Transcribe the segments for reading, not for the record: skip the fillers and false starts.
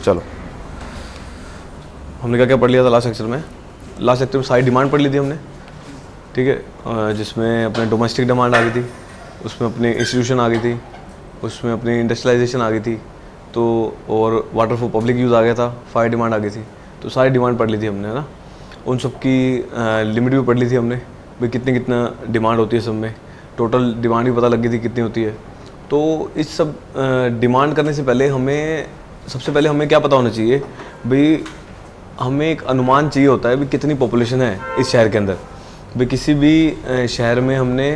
चलो, हमने क्या क्या पढ़ लिया था लास्ट लेक्चर में? लास्ट लेक्चर में सारी डिमांड पढ़ ली थी हमने, ठीक है, जिसमें अपने डोमेस्टिक डिमांड आ गई थी, उसमें अपनी इंस्टीट्यूशन आ गई थी, उसमें अपनी इंडस्ट्रियलाइजेशन आ गई थी, तो और वाटर फॉर पब्लिक यूज़ आ गया था, फायर डिमांड आ गई थी। तो सारी डिमांड पढ़ ली थी हमने, है ना। उन सब की लिमिट भी पढ़ ली थी हमने, भाई कितना डिमांड होती है सब में, टोटल डिमांड भी पता लग गई थी कितनी होती है। तो इस सब डिमांड करने से पहले सबसे पहले हमें क्या पता होना चाहिए भाई, हमें एक अनुमान चाहिए होता है भाई कितनी पॉपुलेशन है इस शहर के अंदर। भाई किसी भी शहर में हमने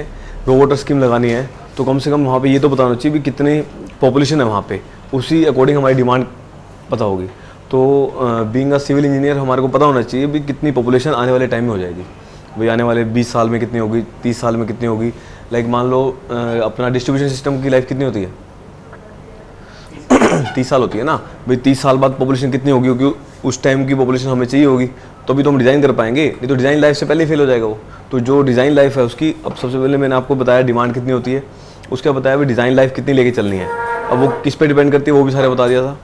रो वाटर स्कीम लगानी है तो कम से कम वहाँ पे ये तो पता होना चाहिए भी कितनी पॉपुलेशन है वहाँ पे, उसी अकॉर्डिंग हमारी डिमांड पता होगी। तो बीइंग अ सिविल इंजीनियर हमारे को पता होना चाहिए भी कितनी पॉपुलेशन आने वाले टाइम में हो जाएगी, भाई आने वाले 20 साल में कितनी होगी, 30 साल में कितनी होगी। लाइक मान लो अपना डिस्ट्रीब्यूशन सिस्टम की लाइफ कितनी होती है 30 साल होती है ना भाई, 30 साल बाद पॉपुलेशन कितनी होगी, क्योंकि उस टाइम की पॉपुलेशन हमें चाहिए होगी, तो अभी तो हम डिज़ाइन कर पाएंगे, नहीं तो डिज़ाइन लाइफ से पहले ही फेल हो जाएगा वो। तो जो डिज़ाइन लाइफ है उसकी, अब सबसे पहले मैंने आपको बताया डिमांड कितनी होती है, उसका बताया भाई डिज़ाइन लाइफ कितनी लेके चलनी है। अब वो किस पे डिपेंड करती है वो भी सारे बता दिया था।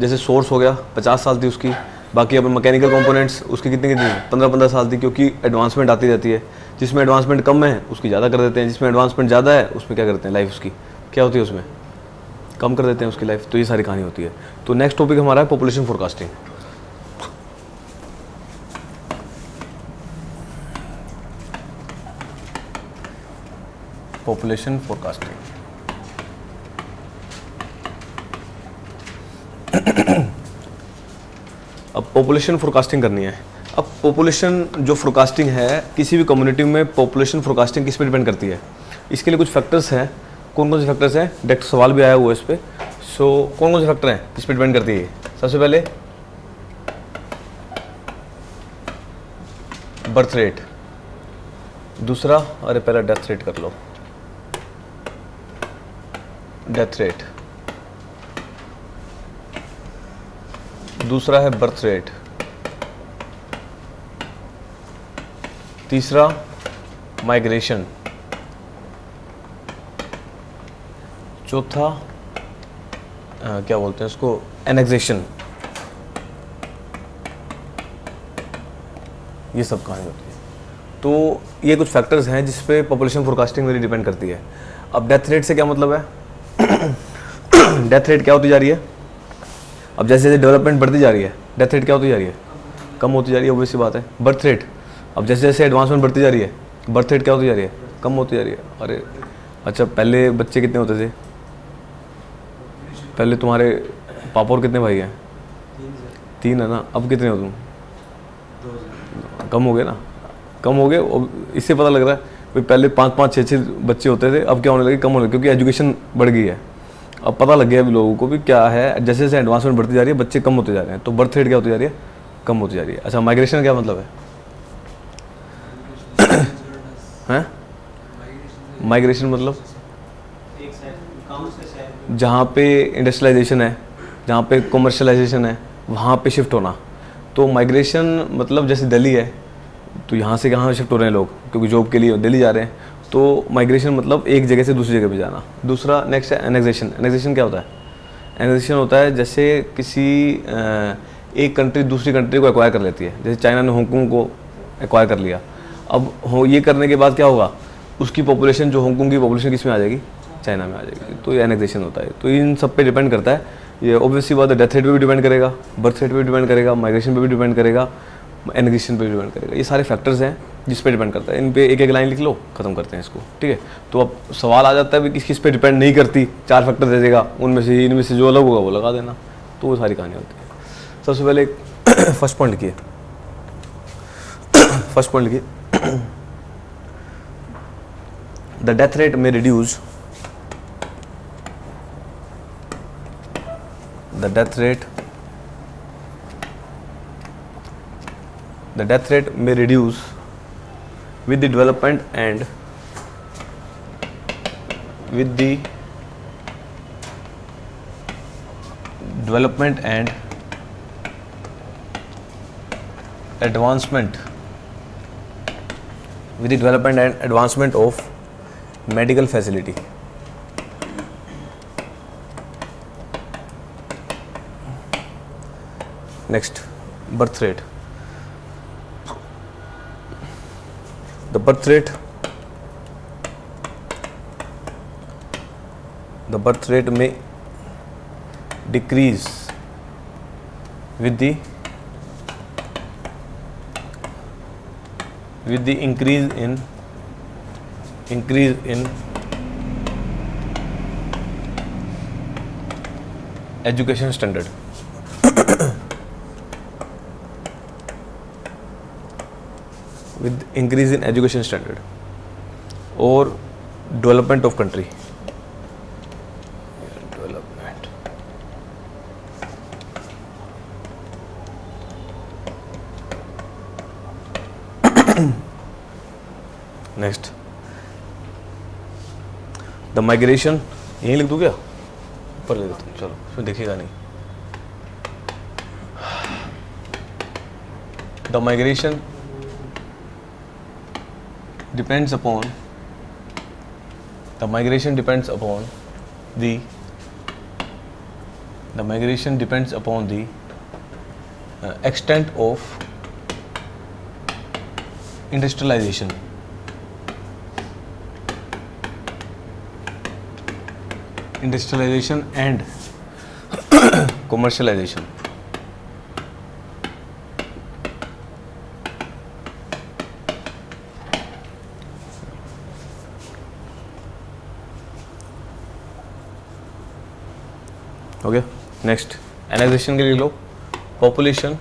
जैसे सोर्स हो गया 50 साल थी उसकी, बाकी अब मैकेनिकल कंपोनेंट्स उसकी कितनी 15-15 साल थी, क्योंकि एडवांसमेंट आती रहती है। जिसमें एडवांसमेंट कम है उसकी ज़्यादा कर देते हैं, जिसमें एडवांसमेंट ज़्यादा है उसमें क्या करते हैं, लाइफ उसकी क्या होती है उसमें कम कर देते हैं उसकी लाइफ। तो ये सारी कहानी होती है। तो नेक्स्ट टॉपिक हमारा है पॉपुलेशन फोरकास्टिंग। पॉपुलेशन फोरकास्टिंग अब पॉपुलेशन फोरकास्टिंग करनी है। अब पॉपुलेशन जो फोरकास्टिंग है किसी भी कम्युनिटी में, पॉपुलेशन फोरकास्टिंग किस पे डिपेंड करती है, इसके लिए कुछ फैक्टर्स हैं। कौन कौन से फैक्टर्स हैं, डायरेक्ट सवाल भी आया हुआ है इस पर। सो कौन कौन से फैक्टर हैं किस पे डिपेंड करती है? सबसे पहले बर्थ रेट, दूसरा, अरे पहले डेथ रेट कर लो, डेथ रेट, दूसरा है बर्थ रेट, तीसरा माइग्रेशन, चौथा क्या बोलते हैं उसको, एनेक्सेशन। ये सब कहानी होती है। तो ये कुछ फैक्टर्स हैं जिस पे पॉपुलेशन फोरकास्टिंग मेरी डिपेंड करती है। अब डेथ रेट से क्या मतलब है डेथ रेट क्या होती जा रही है, अब जैसे जैसे डेवलपमेंट बढ़ती जा रही है डेथ रेट क्या होती जा रही है, कम होती जा रही है, ऑब्वियस सी बात है। बर्थ रेट, अब जैसे जैसे एडवांसमेंट बढ़ती जा रही है बर्थ रेट क्या होती जा रही है, कम होती जा रही है। अरे अच्छा, पहले बच्चे कितने होते थे, पहले तुम्हारे पापा और कितने भाई हैं, 3 है ना, अब कितने हो तुम, कम हो गए ना, कम हो गए। इससे पता लग रहा है भाई पहले 5-5, 6-6 बच्चे होते थे, अब क्या होने लगे, कम होने लगे, क्योंकि एजुकेशन बढ़ गई है। अब पता लग गया अभी लोगों को भी क्या है, जैसे जैसे एडवांसमेंट बढ़ती जा रही है बच्चे कम होते जा रहे हैं, तो बर्थ रेट क्या होती जा रही है, कम होती जा रही है। अच्छा, माइग्रेशन क्या मतलब है माइग्रेशन मतलब जहाँ पे इंडस्ट्रियलाइजेशन है, जहाँ पे कमर्शलाइजेशन है, वहाँ पे शिफ्ट होना। तो माइग्रेशन मतलब जैसे दिल्ली है तो यहाँ से कहाँ शिफ्ट हो रहे हैं लोग, क्योंकि जॉब के लिए दिल्ली जा रहे हैं। तो माइग्रेशन मतलब एक जगह से दूसरी जगह पे जाना। दूसरा नेक्स्ट है एनेक्सेशन। एनेक्सेशन क्या होता है, एनेक्सेशन होता है जैसे किसी एक कंट्री दूसरी कंट्री को एक्वायर कर लेती है, जैसे चाइना ने हांगकांग को एक्वायर कर लिया। अब ये करने के बाद क्या होगा, उसकी पॉपुलेशन, जो हांगकांग की पॉपुलेशन किस में आ जाएगी, चाइना में आ जाएगी। तो ये एनेक्सेशन होता है। तो इन सब पे डिपेंड करता है ये, ऑब्वियसली बात है। डेथ रेट पे भी डिपेंड करेगा, बर्थ रेट पे भी डिपेंड करेगा, माइग्रेशन पे भी डिपेंड करेगा, एनेक्सेशन पे भी डिपेंड करेगा। ये सारे फैक्टर्स हैं जिस पे डिपेंड करता है। इन पे एक एक लाइन लिख लो, खत्म करते हैं इसको, ठीक है। तो अब सवाल आ जाता है भी किस किस पे डिपेंड नहीं करती, 4 फैक्टर दे देगा, उनमें से इनमें से जो अलग होगा वो लगा देना। तो वो सारी कहानी होती है। सबसे पहले फर्स्ट पॉइंट लिखिए, फर्स्ट पॉइंट लिखिए, द डेथ रेट में reduce, the death rate may reduce with the development and advancement of medical facility. Next, birth rate. The birth rate may decrease with the increase in education standard. With increase in education standard or development of country. Development. Next, the migration. यहीं लिख दूँ क्या? ऊपर लिख देता हूँ, चलो इसमें दिखेगा नहीं. The migration depends upon the extent of industrialization and commercialization. Okay. Next, annexation के लिए लो. population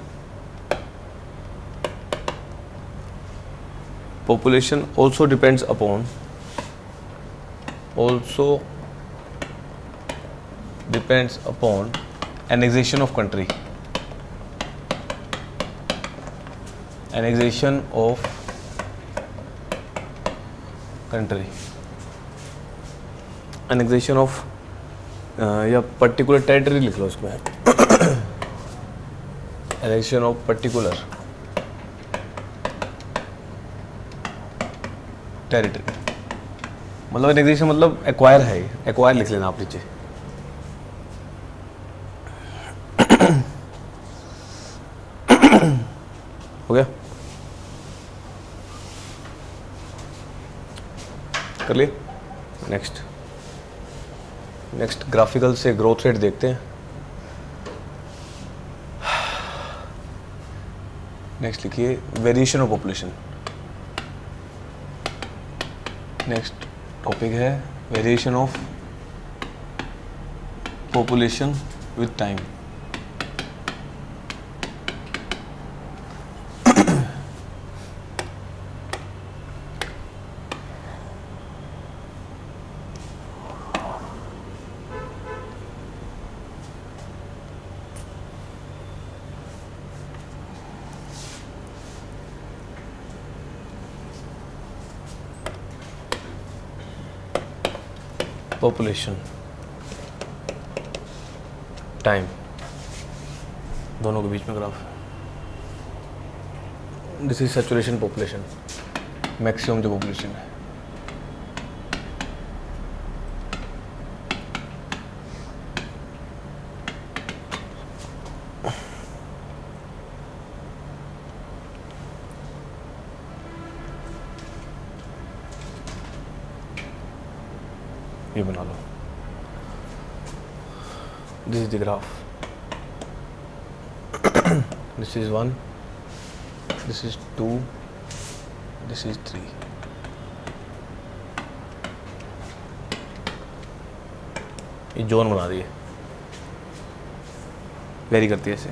also depends upon annexation of country. Annexation of या पर्टिकुलर टेरिटरी लिख लो उसमें. एनेक्शन ऑफ पर्टिकुलर टेरिटरी मतलब एनेक्सेशन मतलब एक्वायर है. एक्वायर लिख लेना आप नीचे. हो गया, कर लिए. नेक्स्ट ग्राफिकल से ग्रोथ रेट देखते हैं. नेक्स्ट लिखिए variation of population. Next topic है variation of population with time. Population time दोनों के बीच में graph. This is saturation population, maximum जो पॉपुलेशन है. ये बना लो. This is the graph. This is 1, this is 2, this is 3. ये जोन बना दिए, वेरी करती है ऐसे.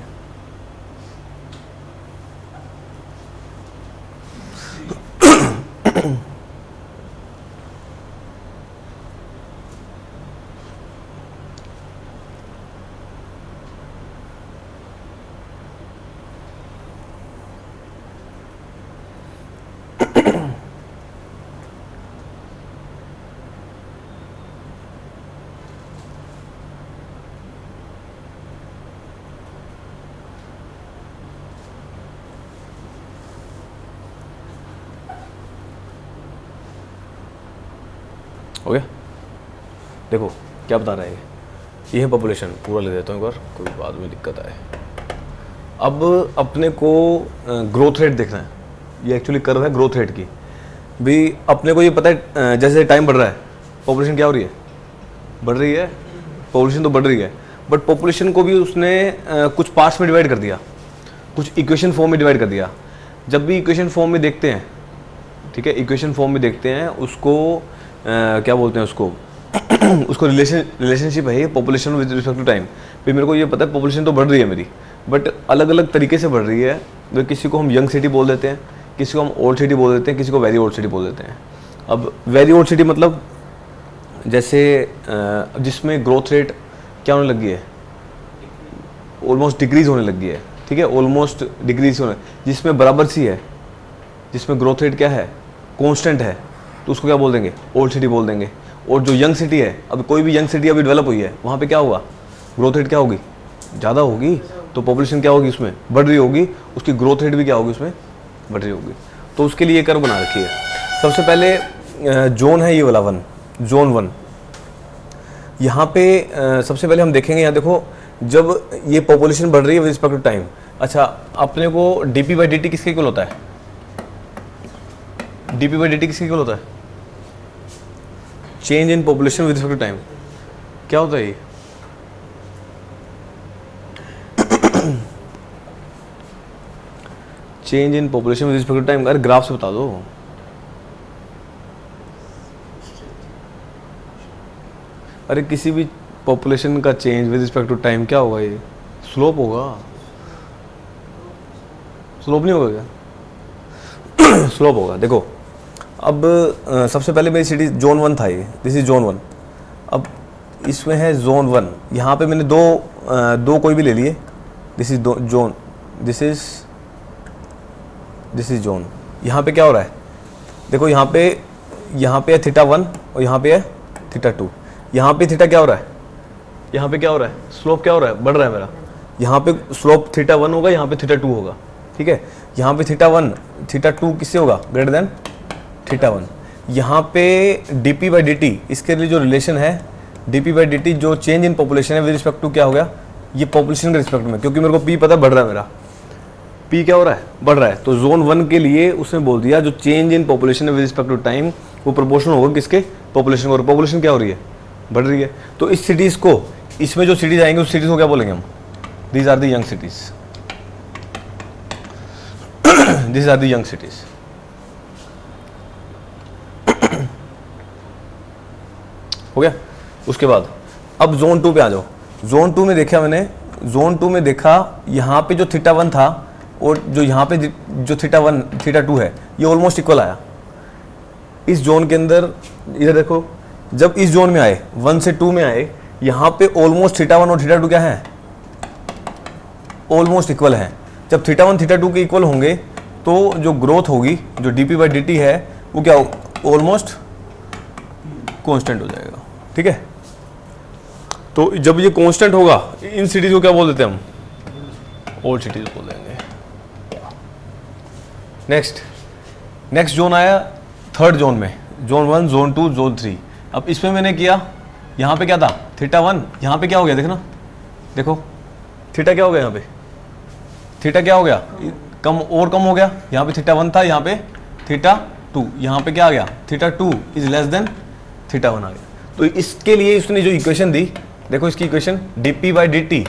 हो गया. देखो क्या बता रहा है ये है पॉपुलेशन. पूरा ले देता हूँ एक बार, कोई बाद में दिक्कत आए. अब अपने को ग्रोथ रेट देखना है, ये एक्चुअली कर्व है ग्रोथ रेट की। भी अपने को ये पता है जैसे टाइम बढ़ रहा है पॉपुलेशन क्या हो रही है, बढ़ रही है, पॉपुलेशन तो बढ़ रही है, बट पॉपुलेशन को भी उसने कुछ पार्ट्स में डिवाइड कर दिया, कुछ इक्वेशन फॉर्म में डिवाइड कर दिया। जब भी इक्वेशन फॉर्म में देखते हैं, ठीक है, इक्वेशन फॉर्म में देखते हैं उसको क्या बोलते हैं उसको उसको रिलेशनशिप है ये population with respect to time. फिर मेरे को ये पता है पॉपुलेशन तो बढ़ रही है मेरी, बट अलग अलग तरीके से बढ़ रही है। तो किसी को हम यंग सिटी बोल देते हैं, किसी को हम ओल्ड सिटी बोल देते हैं, किसी को वेरी ओल्ड सिटी बोल देते हैं। अब वेरी ओल्ड सिटी मतलब जैसे जिसमें ग्रोथ रेट क्या होने लगी है, ऑलमोस्ट डिक्रीज होने लगी है, ठीक है, ऑलमोस्ट डिक्रीज होने, जिसमें बराबर सी है, जिसमें ग्रोथ रेट क्या है, कांस्टेंट है, तो उसको क्या बोल देंगे, ओल्ड सिटी बोल देंगे। और जो यंग सिटी है, अब कोई भी यंग सिटी अभी डेवलप हुई है, वहाँ पे क्या होगा, ग्रोथ रेट क्या होगी, ज़्यादा होगी, तो पॉपुलेशन क्या होगी उसमें, बढ़ रही होगी, उसकी ग्रोथ रेट भी क्या होगी उसमें, बढ़ रही होगी। तो उसके लिए कर्व बना रखी है। सबसे पहले जोन है ये वाला 1, जोन 1। यहाँ पे सबसे पहले हम देखेंगे, यहाँ देखो जब ये पॉपुलेशन बढ़ रही है विद रिस्पेक्ट टू टाइम। अच्छा, अपने को डीपी बाई डी किसके इक्वल होता है, डीपी बाई डी किसके इक्वल होता है, change in population with respect to time. क्या होता है ये, change in population with respect to time. अरे ग्राफ से बता दो। अरे किसी भी पॉपुलेशन का change with respect to time क्या होगा, ये स्लोप होगा, स्लोप नहीं होगा क्या स्लोप होगा। देखो अब सबसे पहले मेरी सिटी जोन 1 था, ये दिस इज जोन 1। अब इसमें है जोन 1, यहाँ पे मैंने दो कोई भी ले लिए, this is zone, this is zone. यहाँ पे क्या हो रहा है, देखो यहाँ पे है θ1 और यहाँ पे है θ2। यहाँ पे थीटा क्या हो रहा है, यहाँ पे क्या हो रहा है, स्लोप क्या हो रहा है, बढ़ रहा है मेरा। यहाँ पे स्लोप θ1 होगा, यहाँ पे θ2 होगा, ठीक है। यहाँ पे θ1 θ2 किससे होगा, ग्रेटर देन θ1। यहाँ पे dp बाई dt, इसके लिए जो रिलेशन है dp बाई dt, जो चेंज इन पॉपुलेशन है विद रिस्पेक्ट टू क्या हो गया, ये पॉपुलेशन के रिस्पेक्ट में, क्योंकि मेरे को p पता बढ़ रहा है, मेरा p क्या हो रहा है, बढ़ रहा है। तो जोन 1 के लिए उसने बोल दिया जो चेंज इन पॉपुलेशन है विद रिस्पेक्ट टू टाइम वो प्रोपोर्शनल होगा किसके, पॉपुलेशन को। और पॉपुलेशन क्या हो रही है, बढ़ रही है। तो इस सिटीज़ को, इसमें जो सिटीज़ आएंगे उस सिटीज़ को क्या बोलेंगे हम, these are the young cities, these are the young cities. हो गया। उसके बाद अब जोन 2 पे आ जाओ। जोन 2 में देखा मैंने, जोन 2 में देखा यहाँ पे जो θ1 था और जो यहाँ पे जो θ1 θ2 है, ये ऑलमोस्ट इक्वल आया इस जोन के अंदर। इधर देखो, जब इस जोन में आए 1 से 2 में आए, यहाँ पे ऑलमोस्ट θ1 और θ2 क्या है, ऑलमोस्ट इक्वल है। जब θ1 θ2 के इक्वल होंगे तो जो ग्रोथ होगी, जो dp बाई dt है, वो क्या ऑलमोस्ट कांस्टेंट हो जाएगा, ठीक है। तो जब ये कांस्टेंट होगा, इन सिटीज को क्या बोल देते हैं हम, ओल्ड सिटीज बोल देंगे। नेक्स्ट जोन आया थर्ड जोन में, जोन 1, जोन 2, जोन 3। अब इसमें मैंने किया, यहाँ पे क्या था θ1, यहाँ पे क्या हो गया, देखना, देखो थीटा क्या हो गया, यहाँ पे थीटा क्या हो गया, कम और कम हो गया। यहाँ पे θ1 था, यहाँ पे θ2, यहाँ पे क्या आ गया, θ2 इज लेस देन θ1 आ गया। तो इसके लिए उसने जो इक्वेशन दी, देखो इसकी equation dp by dt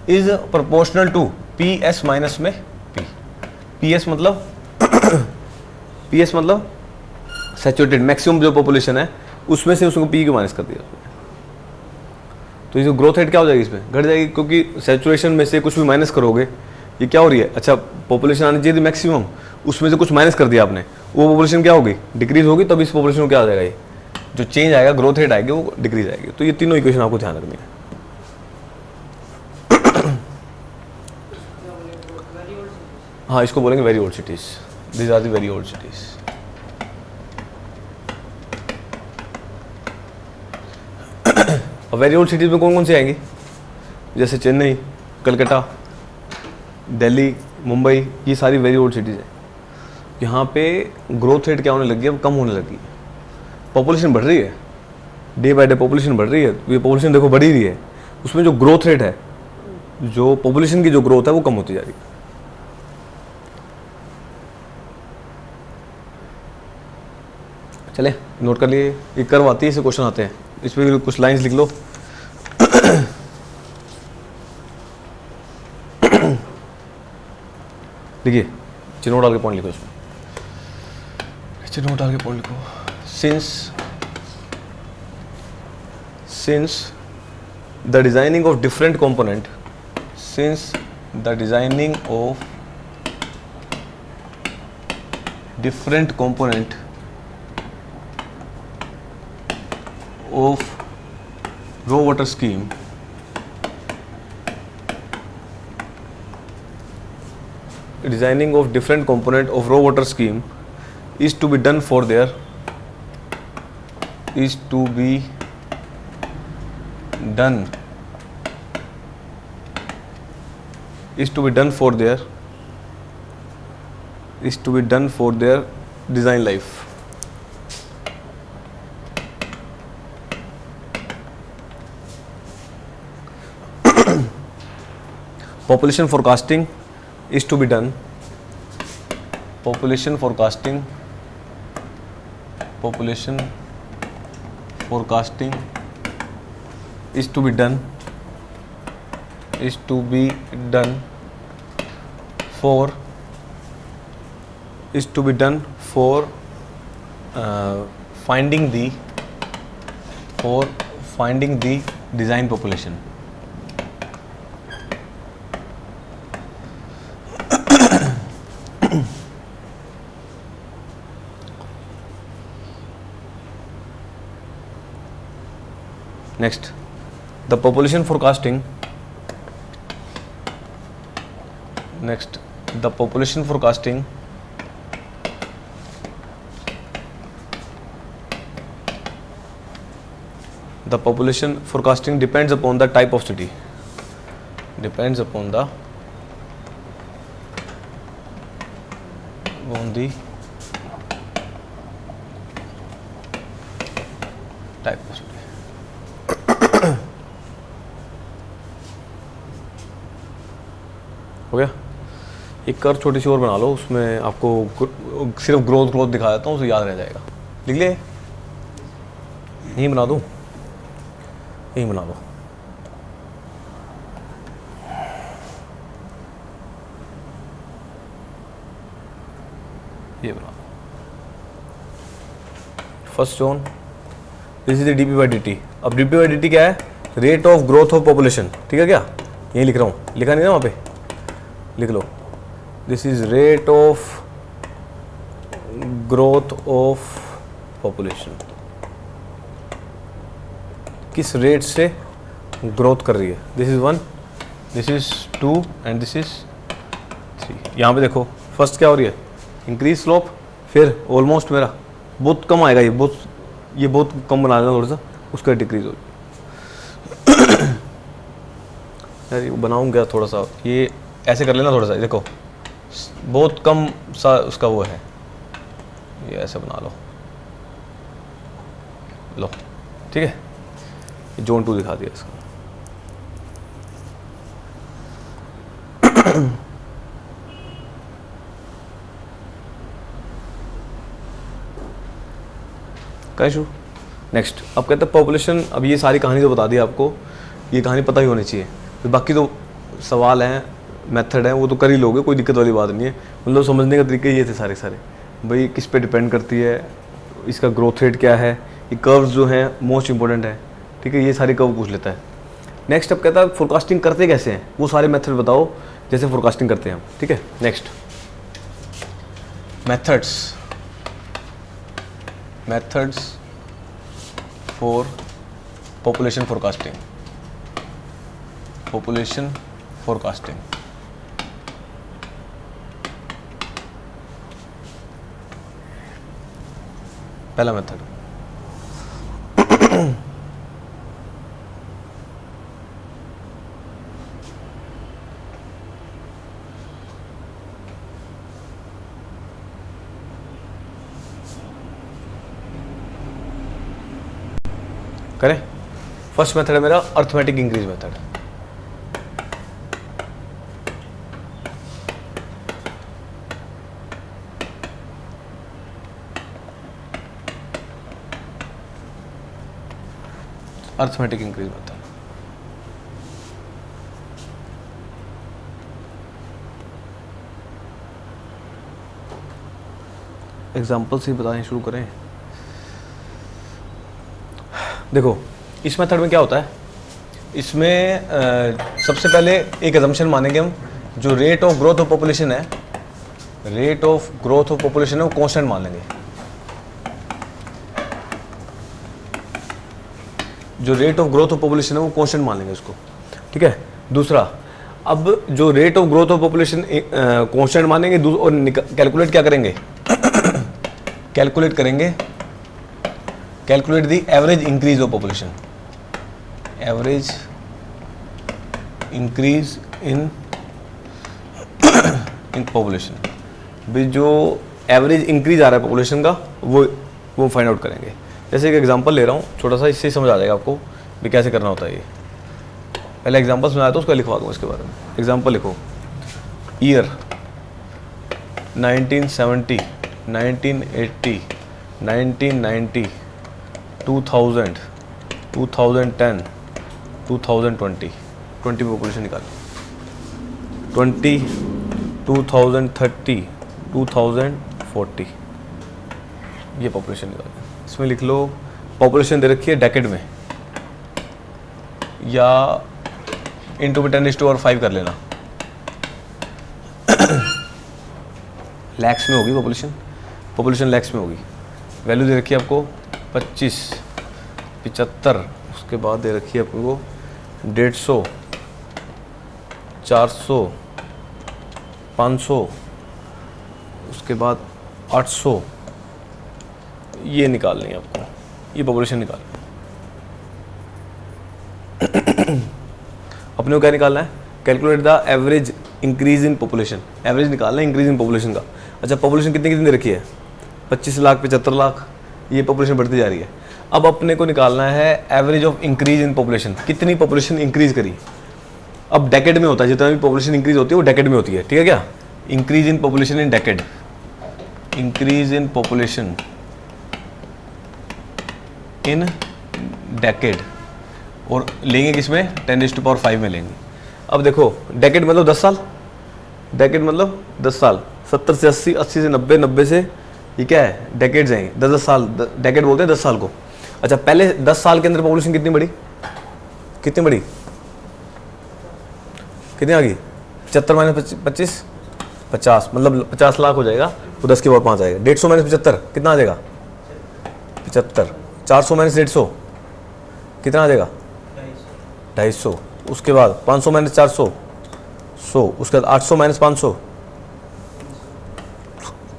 is proportional to ps minus में p। ps मतलब ps मतलब सैचुरेटेड मैक्सिमम जो पॉपुलेशन है उसमें से उसको p को माइनस कर दिया। तो ये जो ग्रोथ रेट क्या हो जाएगी, इसमें घट जाएगी, क्योंकि सैचुरेशन में से कुछ भी माइनस करोगे, ये क्या हो रही है, अच्छा पॉपुलेशन आनी चाहिए थी मैक्सिमम, उसमें से कुछ माइनस कर दिया आपने, वो पॉपुलेशन क्या होगी, डिक्रीज होगी, तब इस पॉपुलेशन को क्या आ जाएगा, ये जो चेंज आएगा, ग्रोथ रेट आएगी, वो डिक्रीज आएगी। तो ये तीनों इक्वेशन आपको ध्यान रखनी है। हाँ, इसको बोलेंगे very old cities, these are the very old cities. Very old cities में कौन कौन सी आएंगी, जैसे चेन्नई, कलकत्ता, दिल्ली, मुंबई, ये सारी वेरी ओल्ड सिटीज है। यहाँ पे ग्रोथ रेट क्या होने लगी है, अब कम होने लगी है, पॉपुलेशन बढ़ रही है, डे बाय डे पॉपुलेशन बढ़ रही है। ये पॉपुलेशन देखो बढ़ ही रही है, उसमें जो ग्रोथ रेट है, जो पॉपुलेशन की जो ग्रोथ है वो कम होती जा रही है। चले नोट कर लिए, ये कर्व आती है, इसे क्वेश्चन आते हैं, इस पर कुछ लाइंस लिख लो। देखिए चिन्हों डाल के पॉइंट लिखो, इसमें चिन्हों डाल के पॉइंट लिखो। Since the designing of different component, since the designing of different component of raw water scheme designing of different component of raw water scheme is to be done for their is to be done for their design life. Population forecasting is to be done. Population forecasting is to be done for finding the design population. Next, the population forecasting depends upon the type of city. Depends upon the type of city. हो गया। एक curve छोटी सी और बना लो, उसमें आपको सिर्फ growth दिखा देता हूँ, उसे याद रह जाएगा। लिख ले, यहीं बना दूँ, यहीं बना लो। ये बना लो। First zone, this is the DP by D. अब डीपी बाई डी क्या है? Rate of growth of population. ठीक है क्या? यही लिख रहा हूँ, लिखा नहीं ना वहाँ पे, लिख लो। This is rate of growth of population, किस रेट से ग्रोथ कर रही है। This is 1, this is 2 and this is 3। यहाँ पे देखो फर्स्ट क्या हो रही है? इंक्रीज स्लोप, फिर ऑलमोस्ट मेरा बहुत कम आएगा, ये बहुत कम बना देना थोड़ा सा, उसका डिक्रीज हो। यार ये बनाऊंगा थोड़ा सा, ये ऐसे कर लेना थोड़ा सा, देखो बहुत कम सा उसका वो है, ये ऐसे बना लो, ठीक है। जोन 2 दिखा दिया इसका। कैशू नेक्स्ट, अब कहते हैं पॉपुलेशन। अब ये सारी कहानी तो बता दी आपको, ये कहानी पता ही होनी चाहिए। तो बाकी तो सवाल हैं, मेथड है, वो तो कर ही लोगे, कोई दिक्कत वाली बात नहीं है। मतलब समझने का तरीके ये थे सारे भाई, किस पे डिपेंड करती है, इसका ग्रोथ रेट क्या है, ये कर्व्स जो हैं मोस्ट इंपॉर्टेंट है। ठीक है, ये सारे कर्व पूछ लेता है। नेक्स्ट अब कहता है फोरकास्टिंग करते कैसे हैं, वो सारे मेथड बताओ जैसे फोरकास्टिंग करते हैं हम। ठीक है, next methods for population forecasting. पहला मेथड, करें। फर्स्ट मेथड है मेरा arithmetic increase method. Arithmetic increase method. Example से बताने शुरू करें। देखो इस मेथड में क्या होता है, इसमें सबसे पहले एक अजम्पशन मानेंगे हम, जो rate of growth of population है, rate of growth of population है वो कांस्टेंट मान लेंगे। जो rate of growth of population है वो कांस्टेंट मान लेंगे उसको, ठीक है। दूसरा, अब जो rate of growth of population constant मानेंगे और कैलकुलेट क्या करेंगे, कैलकुलेट करेंगे, calculate the average increase of population, average increase in population, भी जो एवरेज इंक्रीज आ रहा है पॉपुलेशन का वो फाइंड आउट करेंगे। जैसे एक एग्जांपल ले रहा हूँ छोटा सा, इससे समझ आ जाएगा आपको भी कैसे करना होता है ये। पहले एग्जांपल समझाया तो उसको लिखवा दूँ इसके बारे में। एग्जांपल लिखो, ईयर 1970, 1980, 1990, 2000, 2010, 2020, 20 पॉपुलेशन निकाली, 20, 2030, 2040, ये पॉपुलेशन निकाली। इसमें लिख लो पॉपुलेशन दे रखी है डेकेड में, या इंटू में 10⁻5 कर लेना, लैक्स में होगी पॉपुलेशन लैक्स में होगी। वैल्यू दे रखी है आपको 25, 75, उसके बाद दे रखी है आपको 150, 400, 500, उसके बाद 800, ये निकालनी है आपको, ये पॉपुलेशन निकालनी है। अपने को क्या निकालना है, calculate the average increase in population, average निकालना है इंक्रीज इन पॉपुलेशन का। अच्छा, पॉपुलेशन कितनी दे रखी है, 25 लाख, 75 लाख, ये पॉपुलेशन बढ़ती जा रही है। अब अपने को निकालना है average of increase in population, कितनी पॉपुलेशन इंक्रीज करी। अब डेकेड में होता है, जितना भी पॉपुलेशन इंक्रीज होती है वो डेकेड में होती है, ठीक है क्या। Increase in population in decade, increase in population in decade, और लेंगे किसमें, 10⁻5 में लेंगे। अब देखो डेकेड मतलब 10 साल, डेकेड मतलब 10 साल, 70 से 80, 80 से 90, 90 से ये क्या है, डेकेड्स हैं, 10 साल, डेकेड बोलते हैं 10 साल को। अच्छा, पहले 10 साल के अंदर पॉपुलेशन कितनी बढ़ी, कितनी बढ़ी, कितनी आ गई, 75 माइनस 25, 50, मतलब 50 लाख हो जाएगा, तो 10 के बाद 5 आएगा। 150 माइनस 75 कितना आ जाएगा, 75। 400 माइनस 150 कितना आ जाएगा, 250। उसके बाद 500 माइनस 400, 100। उसके बाद 800 माइनस 500,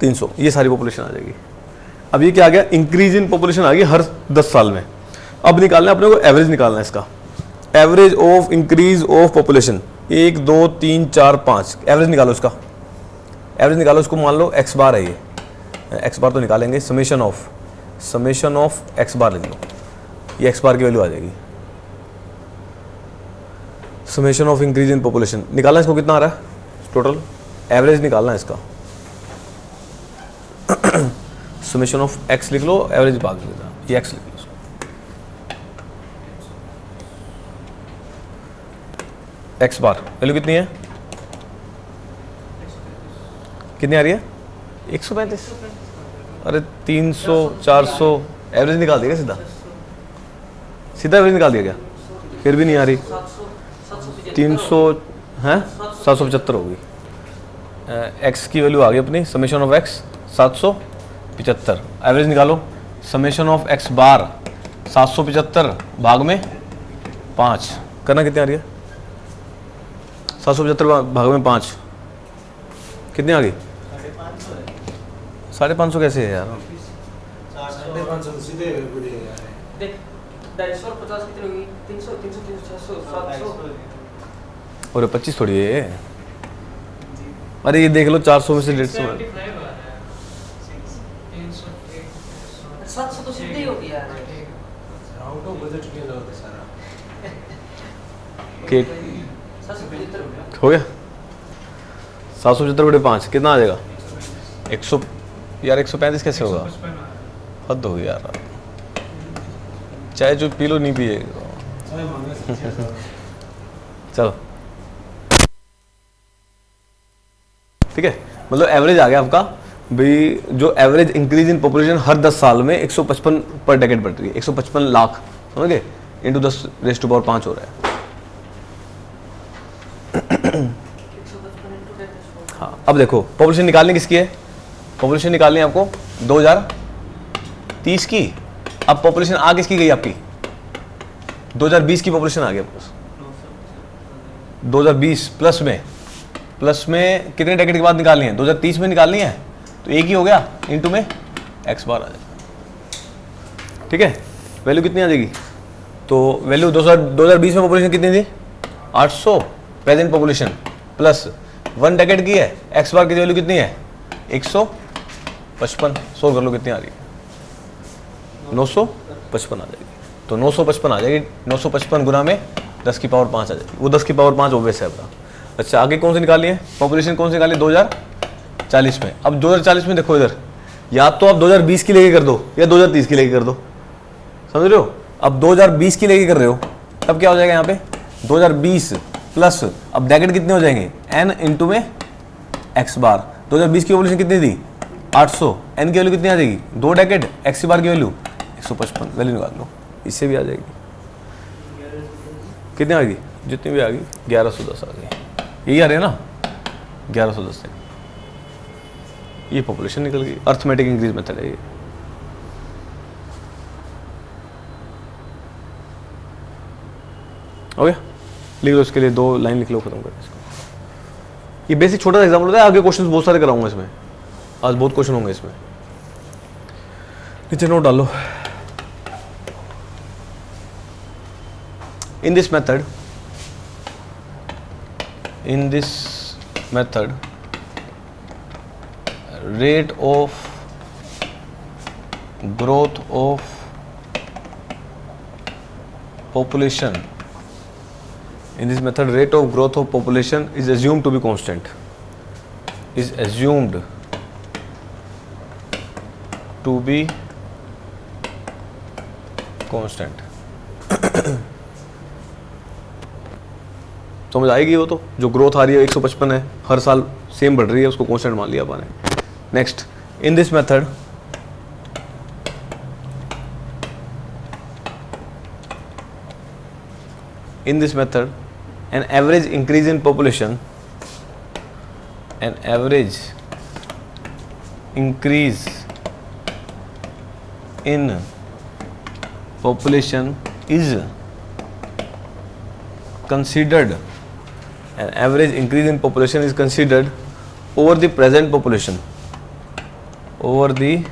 300। ये सारी पॉपुलेशन आ जाएगी। अब ये क्या आ गया, इंक्रीज इन पॉपुलेशन आ गई हर 10 साल में। अब निकालना है अपने को, एवरेज निकालना है इसका, average of increase of population, 1, 2, 3, 4, 5, average निकालो इसका, एवरेज निकालो इसको। मान लो एक्स बार है, ये एक्स बार तो निकालेंगे, समेशन ऑफ एक्स बार लिख लो, ये एक्स बार की वैल्यू आ जाएगी। Summation of increase in population निकालना है इसको, कितना आ रहा है टोटल, एवरेज निकालना है इसका। समेशन ऑफ एक्स लिख लो, एवरेज भाग लिख लो, ये एक्स लिख लो। एक्स बार वैल्यू कितनी है, कितनी आ रही है, 135। अरे 300, 400, एवरेज निकाल दिया सीधा, सीधा एवरेज निकाल दिया क्या, फिर भी नहीं आ रही। 300 है, 775 होगी। एक्स की वैल्यू आ गई अपनी, समेशन ऑफ एक्स 775, एवरेज निकालो। समेशन ऑफ एक्स बार 775 भाग में 5 करना, कितनी आ रही है, 775 भाग में 5 कितनी आ गई, 550 कैसे है यार, 550 सीधे देख 250 कितनी होगी, 300, 300, 300, 700। और 25 थोड़ी है, अरे ये देख लो 400 में से 150 700 तो सीधे ही होगी यार, आउट ऑफ बजट के लोग सारा के 775 हो गया। 775 बटे 5 कितना आ जाएगा, 100 यार, 135 कैसे होगा, हद हो गई यार, चाय जो पी लो नहीं पिए। चाय मांगे सच्ची चलो ठीक है, मतलब एवरेज आ गया आपका भाई, जो एवरेज इंक्रीज इन पॉपुलेशन हर 10 साल में 155 पर डेकेड बढ़ रही है, 155 लाख, समझ गए, इंटू 10⁵ हो रहा है। हाँ अब देखो पॉपुलेशन निकालनी किसकी है, पॉपुलेशन निकालनी है आपको 2030 की। अब पॉपुलेशन आ किसकी गई आपकी, 2020 की पॉपुलेशन आ गई आपके पास। 2020 प्लस में कितने डेकेड के बाद निकालनी है, 2030 में निकालनी है, तो एक ही हो गया, इनटू में x बार आ जाएगा। ठीक है, वैल्यू कितनी आ जाएगी, तो वैल्यू 2020 में पॉपुलेशन कितनी थी 800 प्रेजेंट पॉपुलेशन, प्लस 1 डेकेड की है, x बार की वैल्यू कितनी है 155, सोल्व कर लो कितनी आ रही है, 955 आ जाएगी। तो 955 आ जाएगी, 955 गुना में 10 की पावर 5 आ जाएगी, वो 10 की पावर 5 ओबेस है अपना। अच्छा आगे कौन सी निकाली है पॉपुलेशन, कौन सी निकाली 2040 में। अब 2040 में देखो इधर, या तो आप 2020 की लेके कर दो या 2030 की लेके कर दो, समझ रहे हो। अब 2020 की लेके कर रहे हो, तब क्या हो जाएगा यहाँ पे 2020 प्लस, अब ब्रैकेट कितने हो जाएंगे n इंटू में x बार। 2020 की पॉपुलेशन कितनी थी 800, n की वैल्यू कितनी आ जाएगी 2 डेकेड, x बार की वैल्यू 155, वैल्यू निकाल लो, इससे भी आ जाएगी, कितनी आ गई, जितनी भी आ गई 1110 आ गई, यही आ रही है ना 1110 से, ये पॉपुलेशन निकल गई। अर्थमेटिक इंक्रीज मेथड है ये। हो गया, लिख लो इसके लिए 2 लाइन लिख लो, खत्म कर इसको। ये बेसिक छोटा सा एग्जाम्पल होता है, आगे क्वेश्चंस बहुत सारे कराऊंगा इसमें, आज बहुत क्वेश्चन होंगे इसमें, नीचे नोट डालो। In this method, rate of growth of population, in this method rate of growth of population is assumed to be constant, is assumed to be constant। समझ आएगी वो, तो जो ग्रोथ आ रही है 155 है, हर साल सेम बढ़ रही है, उसको कांस्टेंट मान लिया अपन ने। Next, in this method an average increase in population, an average increase in population is considered, an average increase in population is considered over the present population, over the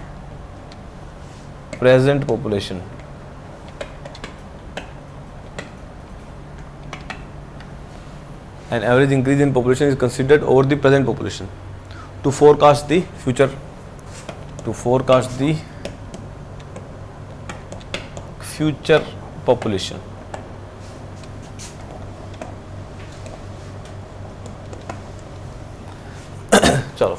present population, an average increase in population is considered over the present population to forecast the future, to forecast the future population। चलो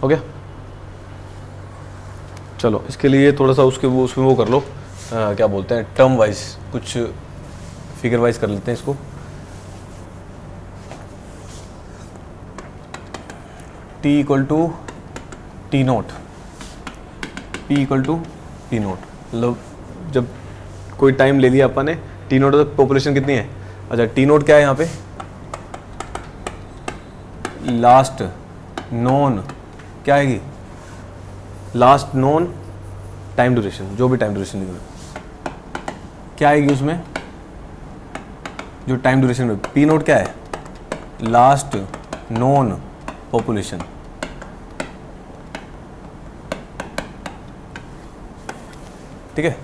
हो गया। चलो इसके लिए थोड़ा सा उसमें वो कर लो, क्या बोलते हैं, टर्म वाइज कुछ फिगर वाइज कर लेते हैं इसको। T equal to T naught, P equal to T naught, मतलब जब कोई टाइम ले लिया अपन ने, टी नोट तक पॉपुलेशन कितनी है। अच्छा टी नोट क्या है यहाँ पे, लास्ट नॉन क्या आएगी, लास्ट नॉन टाइम ड्यूरेशन, जो भी टाइम ड्यूरेशन निकले क्या आएगी उसमें, जो टाइम ड्यूरेशन में पी नोट क्या है, लास्ट नॉन पॉपुलेशन। ठीक है,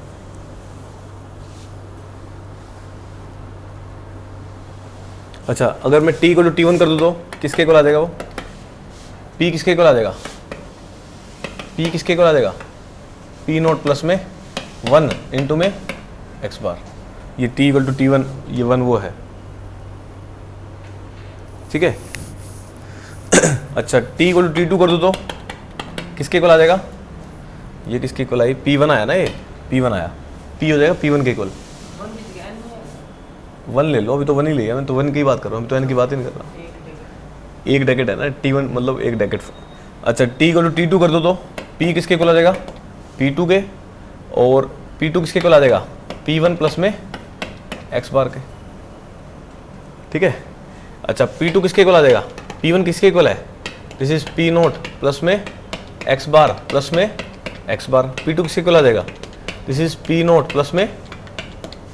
अच्छा अगर मैं t को जो t1 कर दूँ तो किसके इक्वल आ जाएगा वो, p किसके इक्वल आ जाएगा, p किसके इक्वल आ जाएगा, p नोट प्लस में 1 इंटू में x बार। ये t इक्वल टू T1, ये 1 वो है, ठीक है। अच्छा t इक्वल टू T2 कर दो तो किसके इक्वल आ जाएगा, ये किसके इक्वल आई, P1 आया ना, ये P1 आया, P हो जाएगा P1 के इक्वल। 1 ले लो, अभी तो 1 ही लिया, मैं तो 1 की बात कर रहा हूँ, अभी तो n की बात ही नहीं कर रहा। एक डेकेट है ना T1, मतलब एक डेकेट। अच्छा t इक्वल टू T2 कर दो तो P किसके इक्वल आ जाएगा, P2 के, और P2 किसके इक्वल आ जाएगा, P1 प्लस में x बार के, ठीक है। अच्छा P2 किसके इक्वल आ जाएगा, P1 किसके इक्वल है, this is P naught plus में x बार प्लस में x बार। P2 किसके इक्वल आ जाएगा, this is P naught plus में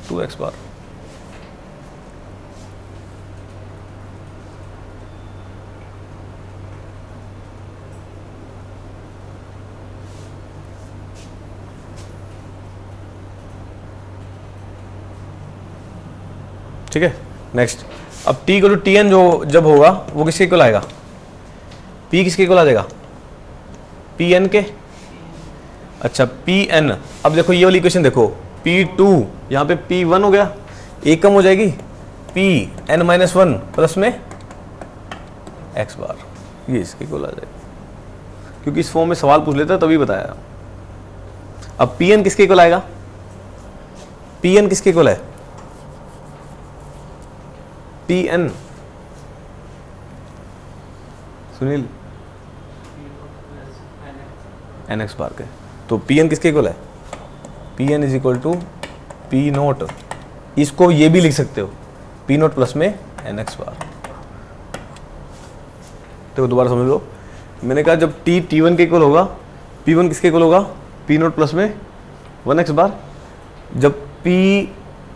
2x बार। ठीक है। नेक्स्ट, अब t इक्वल टू Tn जो जब होगा वो किसके इक्वल आएगा, p किसके इक्वल आ जाएगा, Pn के। अच्छा Pn, अब देखो ये वाली इक्वेशन देखो, P2 यहाँ पे P1 हो गया, एक कम हो जाएगी, Pn-1 प्लस में x बार, ये इसके इक्वल आ जाएगा, क्योंकि इस फॉर्म में सवाल पूछ लेता तभी बताया। अब Pn किसके इक्वल आएगा, Pn किसके इक्वल है, Pn, सुनील, nx बार के, तो Pn किसके इक्वल है, Pn is equal to P naught, इसको ये भी लिख सकते हो P नोट प्लस में nx बार। देखो दोबारा समझ लो, मैंने कहा जब t T1 के इक्वल होगा, P1 किसके इक्वल होगा, P नोट प्लस में 1x बार। जब t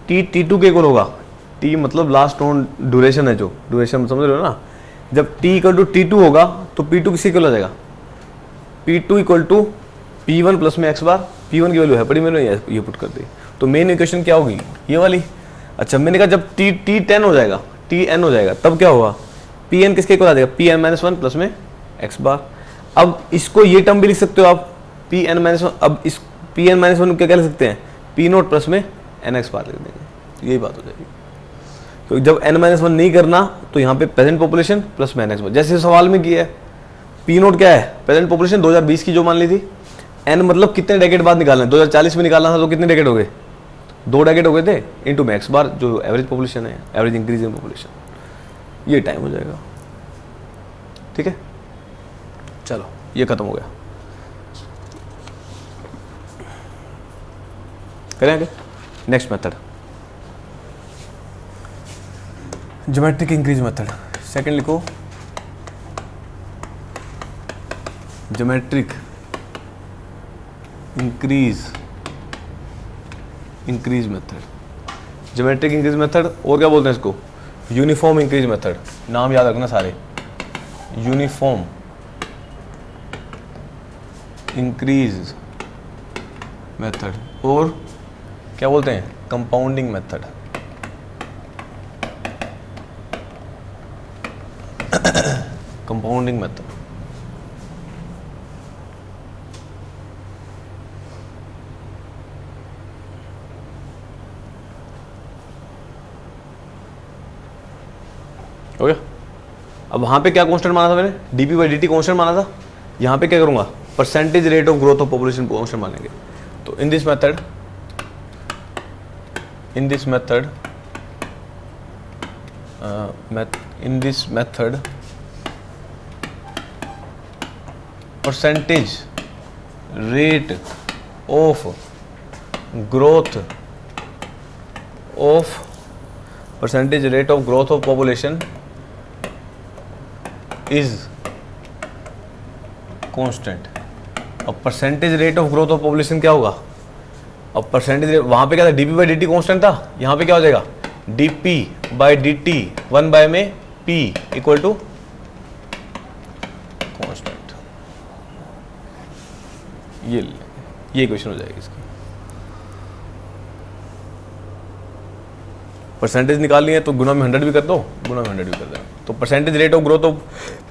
T2 के इक्वल होगा, t मतलब लास्ट ऑन ड्यूरेशन है, जो ड्यूरेशन समझ रहे हो ना, जब t इक्वल टू T2 होगा तो P2 किसके इक्वल आ जाएगा, P2 equal to P1 plus में x बार। P1 की वैल्यू है पड़ी, मैंने ये पुट कर दी, तो मेन इक्वेशन क्या होगी, ये वाली। अच्छा मैंने कहा जब T10 हो जाएगा, Tn हो जाएगा, तब क्या होगा, Pn किसके इक्वल आ जाएगा, Pn-1 प्लस में x बार। अब इसको ये टर्म भी लिख सकते हो आप, Pn-1, अब इस Pn-1 क्या लिख सकते हैं, P नोट प्लस में nx बार लिख देंगे, यही बात हो जाएगी। तो जब n-1 नहीं करना तो यहाँ पे प्रेजेंट पॉपुलेशन प्लस में nx बार, जैसे सवाल में किया है। P नोट क्या है, प्रेजेंट पॉपुलेशन 2020 की जो मान ली थी, n मतलब कितने डेकेड बाद निकालना है, 2040 में निकालना था तो कितने डेकेड हो गए, 2 डेकेड हो गए थे, इनटू में x बार जो एवरेज पॉपुलेशन है, एवरेज इंक्रीज इन पॉपुलेशन, ये टाइम हो जाएगा। ठीक है, चलो ये खत्म हो गया। करें आगे, next method, geometric increase method. Second लिखो, geometric increase method. Geometric increase method, और क्या बोलते हैं इसको, यूनिफॉर्म इंक्रीज मेथड। नाम याद रखना सारे, यूनिफॉर्म इंक्रीज मेथड, और क्या बोलते हैं, कंपाउंडिंग मेथड। कंपाउंडिंग मेथड, हो गया। अब वहां पे क्या कांस्टेंट माना था मैंने, dp/dt कांस्टेंट माना था, यहां पे क्या करूंगा, percentage rate of growth of population constant मानेंगे। तो in this method percentage rate of growth of population is constant। अब percentage rate of growth of population क्या होगा, अब परसेंटेज रेट, वहां पे क्या था, dp/dt कांस्टेंट था, यहां पे क्या हो जाएगा, dp/dt 1 बाय में p इक्वल टू कांस्टेंट। ये इक्वेशन हो जाएगी इसकी। परसेंटेज निकालनी है तो गुना में 100 भी कर दो, गुना में 100 भी कर दो। तो percentage rate of growth of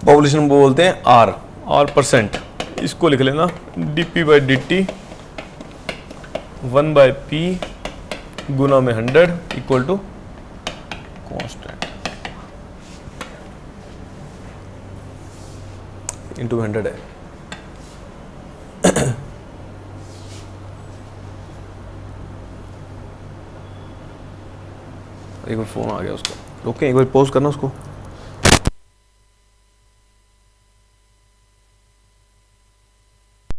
population बोलते हैं आर परसेंट, इसको लिख लेना dp/dt 1 बाय p गुना में 100 इक्वल टू कांस्टेंट इंटू 100 है। एक बार फोन आ गया उसका, ओके एक बार पॉज करना उसको।